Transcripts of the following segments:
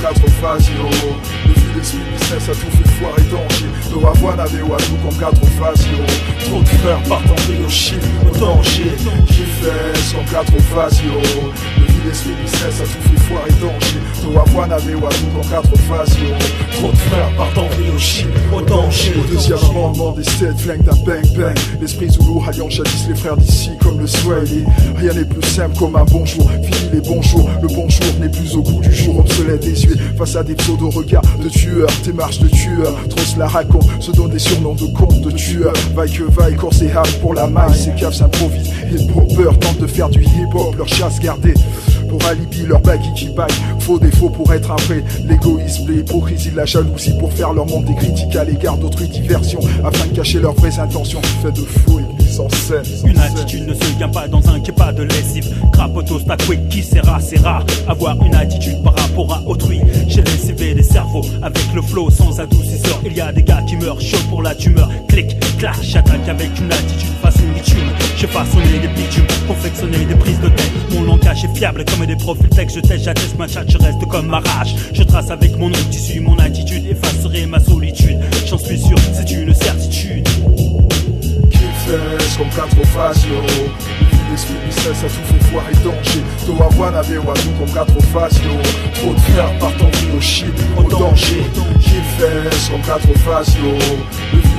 quatre faces, yo. Le fil d'esprit business a tout fait foire et danger. Nos avoines avaient Wadou comme quatre faces, yo. Trop de frères partent en rio shit, au danger. G-Fest comme quatre faces, yo. Le fil d'esprit business a tout fait foire et danger. Nos avoines avaient Wadou comme quatre faces, yo. Trop de frères partent en rio shit, au danger. Au deuxième amendement des 7 flingues d'un bang bang. L'esprit Zoulou alliant jadis les frères d'ici comme le Swahili. Rien n'est plus simple comme un bonjour. Fini les bons jours, le bonjour n'est plus au goût du jour. Obsolète désuet face à des pseudo-regards de tueurs. Tes marches de tueurs, trop se la raconte. Se donnent des surnoms de comptes de tueurs. Vaille que vaille, corps et âme pour la maille. Ces caves s'improvisent, hip-hopers tentent de faire du hip-hop. Leur chasse gardée pour alibi leur baggy qui baille. Faux défaut pour être un vrai. L'égoïsme, l'hypocrisie, la jalousie pour faire leur monde des critiques à l'égard d'autrui diversion afin de cacher leurs vraies intentions. Fait de faux et mise en scène. Une attitude ne se vient pas dans un pas de lessive. Crapotos, quick qui c'est rare. Avoir une attitude par rapport à autrui. J'ai les CV des cerveaux avec le flow sans adoucisseur. Il y a des gars qui meurent chaud pour la tumeur. Clic, clash, j'attaque avec une attitude façon bitume. J'ai façonné des bitumes, confectionné des prises de tête. Mon langage est fiable comme des profils texte. Je teste, j'atteste ma chat, je reste comme ma rage. Je trace avec mon nom tissu, mon attitude effacerait ma solitude. J'en suis sûr, c'est une certitude. Comme quatre faces, yo. L'esprit business a tout fait foire et danger. Toawan avait Wadou comme quatre faces, yo. Trop de frères partent en rio shit, au danger. G-Fest comme quatre faces, yo.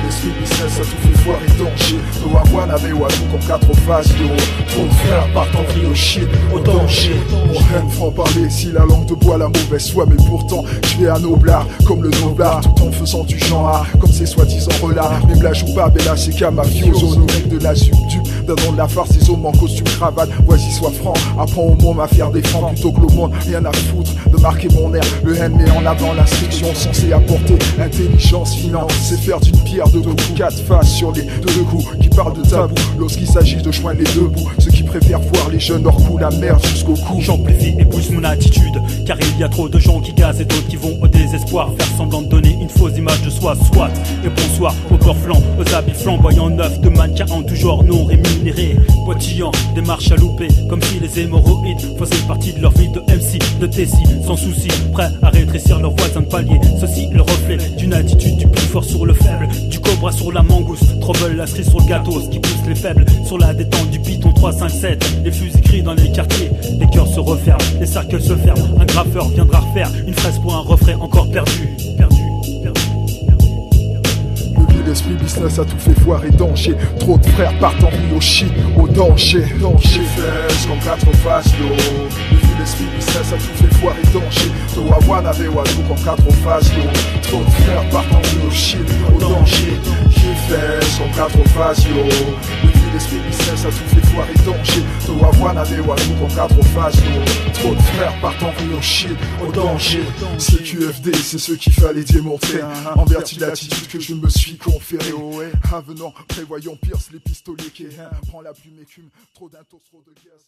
L'esprit business a tout fait foire et danger. Toawan avait Wadou comme quatre faces, yo. Trop de frères partent en rio shit, au danger. Mon haine franc parler, si la langue de bois la mauvaise foi. Mais pourtant, je vais à noblard, comme le noblard. Tout en faisant du genre art, comme ces soi-disant relats. Même la joue pas, Bella, c'est qu'à mafioso. Nos mecs de la subdupe, donnant de la farce, des hommes en costume cravate. Vas-y, sois franc, apprends au monde à faire des francs plutôt que le monde. Rien à foutre de marquer mon air. Le haine met en avant l'instruction censée apporter intelligence, finance. C'est faire d'une pierre deux coups, quatre faces sur les deux coups. Qui parlent de tabou lorsqu'il s'agit de joindre les deux bouts. Ceux qui préfèrent voir les jeunes leur cou, la merde jusqu'au cou. J'amplifie et pousse mon attitude, car il y a trop de gens qui gazent et d'autres qui vont au désespoir. Faire semblant de donner une fausse image de soi, soit. Et bonsoir aux corps flancs, aux habits flamboyants neufs de mannequins en tout genre non rémunérés. Poitillant, des marches à louper, comme si les hémorroïdes faisaient partie de leur vie de MC, de Tessie, sans souci, prêts à rétrécir leurs voisins de palier. Ceci le reflet d'une attitude du plus fort sur le faible, du cobra sur la mangouste, trouble la cerise sur le gâteau, ce qui pousse les faibles sur la détente du python 357. Les fusils crient dans les quartiers, les cœurs se referment, les cercles se ferment. Un graffeur viendra refaire une fraise pour un refrain encore perdu. L'esprit business a tout fait foire et danger. Trop de frères partent en rio shit, au danger. G-Fest comme quatre faces, yo. L'esprit business a tout fait foire et danger. Toawan avait Wadou comme quatre faces, yo. Trop de frères partent en rio shit, au danger. G-Fest comme quatre faces, yo. L'esprit business a tout fait foire et danger. Toawan avait Wadou comme quatre faces, yo. Trop de frères partent en rio shit, au danger. C'est QFD, c'est ce qu'il fallait démontrer. En vertu de l'attitude que je me suis conféré. Avenant, prévoyons pierce les pistolets qui prend la plume écume. Trop d'intox, trop de gaz.